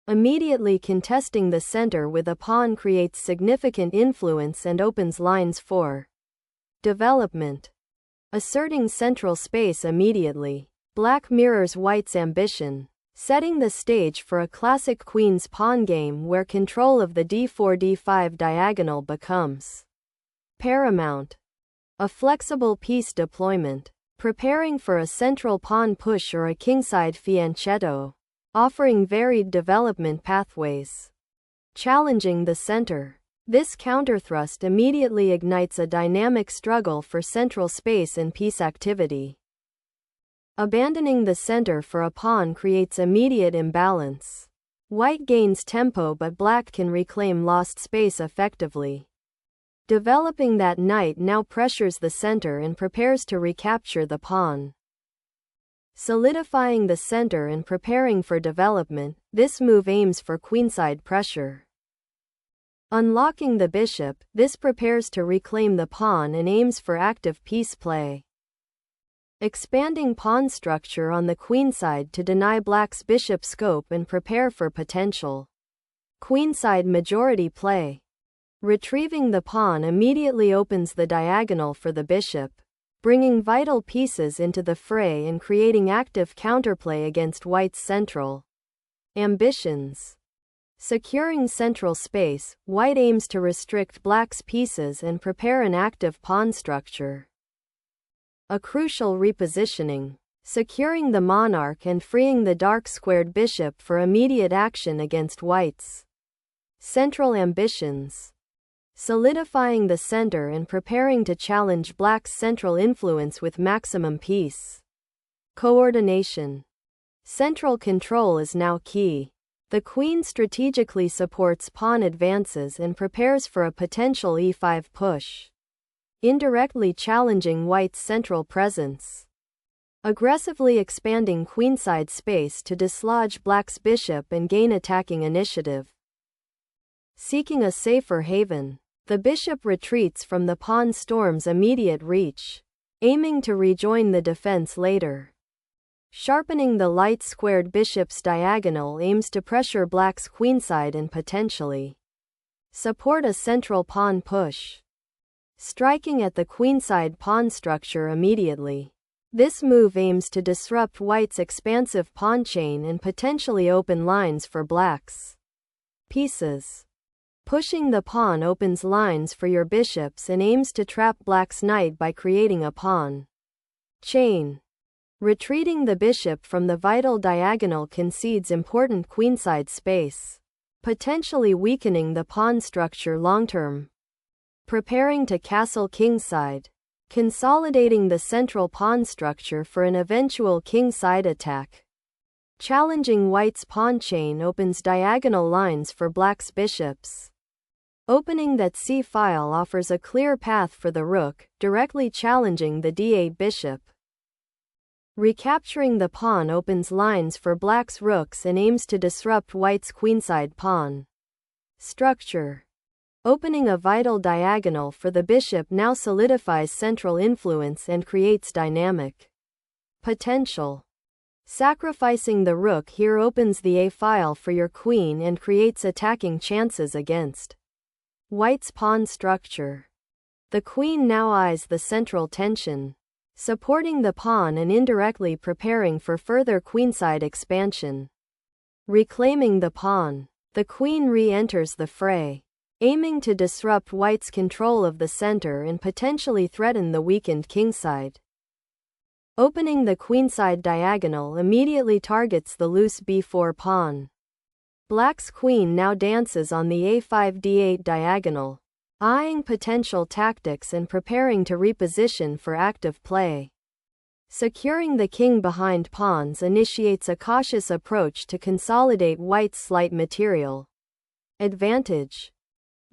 Immediately contesting the center with a pawn creates significant influence and opens lines for development. Asserting central space immediately. Black mirrors white's ambition, setting the stage for a classic queen's pawn game where control of the d4-d5 diagonal becomes paramount. A flexible piece deployment. Preparing for a central pawn push or a kingside fianchetto, offering varied development pathways. Challenging the center. This counterthrust immediately ignites a dynamic struggle for central space and piece activity. Abandoning the center for a pawn creates immediate imbalance. White gains tempo but black can reclaim lost space effectively. Developing that knight now pressures the center and prepares to recapture the pawn. Solidifying the center and preparing for development, this move aims for queenside pressure. Unlocking the bishop, this prepares to reclaim the pawn and aims for active piece play. Expanding pawn structure on the queenside to deny black's bishop scope and prepare for potential queenside majority play. Retrieving the pawn immediately opens the diagonal for the bishop, bringing vital pieces into the fray and creating active counterplay against white's central ambitions. Securing central space, white aims to restrict black's pieces and prepare an active pawn structure. A crucial repositioning. Securing the monarch and freeing the dark-squared bishop for immediate action against white's central ambitions. Solidifying the center and preparing to challenge black's central influence with maximum piece coordination. Central control is now key. The queen strategically supports pawn advances and prepares for a potential e5 push, indirectly challenging white's central presence. Aggressively expanding queenside space to dislodge black's bishop and gain attacking initiative. Seeking a safer haven. The bishop retreats from the pawn storm's immediate reach, aiming to rejoin the defense later. Sharpening the light-squared bishop's diagonal aims to pressure black's queenside and potentially support a central pawn push. Striking at the queenside pawn structure immediately. This move aims to disrupt white's expansive pawn chain and potentially open lines for black's pieces. Pushing the pawn opens lines for your bishops and aims to trap black's knight by creating a pawn chain. Retreating the bishop from the vital diagonal concedes important queenside space, potentially weakening the pawn structure long-term. Preparing to castle kingside. Consolidating the central pawn structure for an eventual kingside attack. Challenging white's pawn chain opens diagonal lines for black's bishops. Opening that c-file offers a clear path for the rook, directly challenging the d8 bishop. Recapturing the pawn opens lines for black's rooks and aims to disrupt white's queenside pawn structure. Opening a vital diagonal for the bishop now solidifies central influence and creates dynamic potential. Sacrificing the rook here opens the a-file for your queen and creates attacking chances against white's pawn structure. The queen now eyes the central tension, supporting the pawn and indirectly preparing for further queenside expansion. Reclaiming the pawn. The queen re-enters the fray, aiming to disrupt white's control of the center and potentially threaten the weakened kingside. Opening the queenside diagonal immediately targets the loose b4 pawn. Black's queen now dances on the a5-d8 diagonal, eyeing potential tactics and preparing to reposition for active play. Securing the king behind pawns initiates a cautious approach to consolidate white's slight material advantage.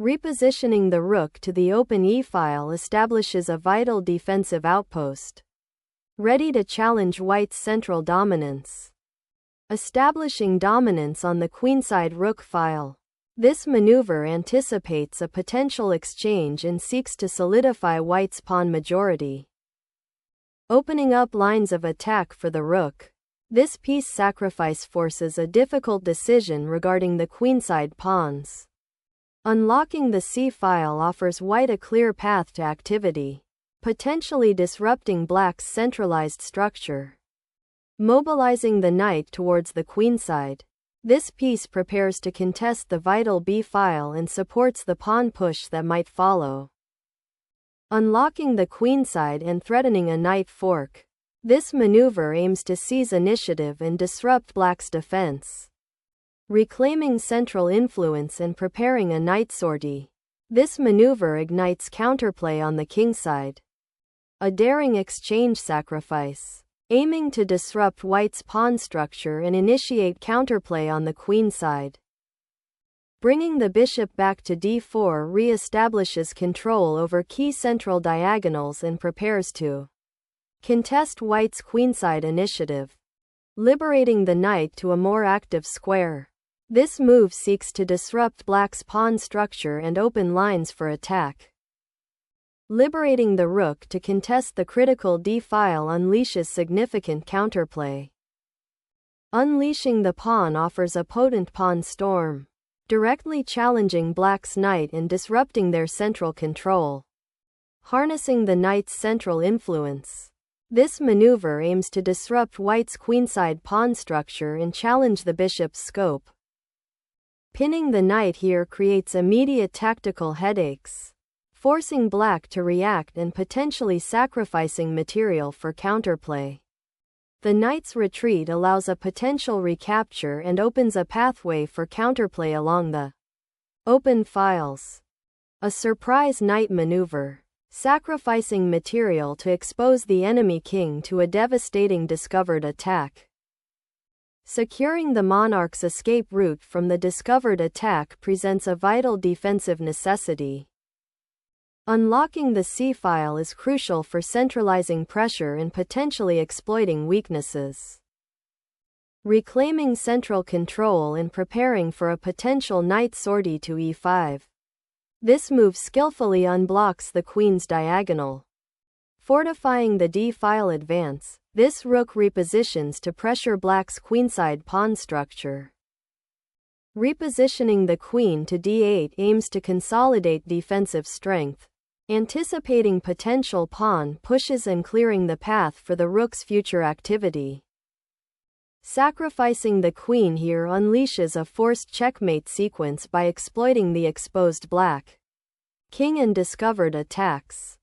Repositioning the rook to the open e-file establishes a vital defensive outpost, ready to challenge white's central dominance. Establishing dominance on the queenside rook file. This maneuver anticipates a potential exchange and seeks to solidify white's pawn majority. Opening up lines of attack for the rook. This piece sacrifice forces a difficult decision regarding the queenside pawns. Unlocking the c-file offers white a clear path to activity, potentially disrupting black's centralized structure. Mobilizing the knight towards the queenside, this piece prepares to contest the vital b-file and supports the pawn push that might follow. Unlocking the queenside and threatening a knight fork. This maneuver aims to seize initiative and disrupt black's defense. Reclaiming central influence and preparing a knight sortie. This maneuver ignites counterplay on the kingside. A daring exchange sacrifice, aiming to disrupt white's pawn structure and initiate counterplay on the queen side. Bringing the bishop back to d4 re-establishes control over key central diagonals and prepares to contest white's queenside initiative, liberating the knight to a more active square. This move seeks to disrupt black's pawn structure and open lines for attack. Liberating the rook to contest the critical d-file unleashes significant counterplay. Unleashing the pawn offers a potent pawn storm, directly challenging black's knight and disrupting their central control. Harnessing the knight's central influence. This maneuver aims to disrupt white's queenside pawn structure and challenge the bishop's scope. Pinning the knight here creates immediate tactical headaches, forcing black to react and potentially sacrificing material for counterplay. The knight's retreat allows a potential recapture and opens a pathway for counterplay along the open files. A surprise knight maneuver, sacrificing material to expose the enemy king to a devastating discovered attack. Securing the monarch's escape route from the discovered attack presents a vital defensive necessity. Unlocking the c-file is crucial for centralizing pressure and potentially exploiting weaknesses. Reclaiming central control and preparing for a potential knight sortie to e5. This move skillfully unblocks the queen's diagonal. Fortifying the d-file advance, this rook repositions to pressure black's queenside pawn structure. Repositioning the queen to d8 aims to consolidate defensive strength, anticipating potential pawn pushes and clearing the path for the rook's future activity. Sacrificing the queen here unleashes a forced checkmate sequence by exploiting the exposed black king and discovered attacks.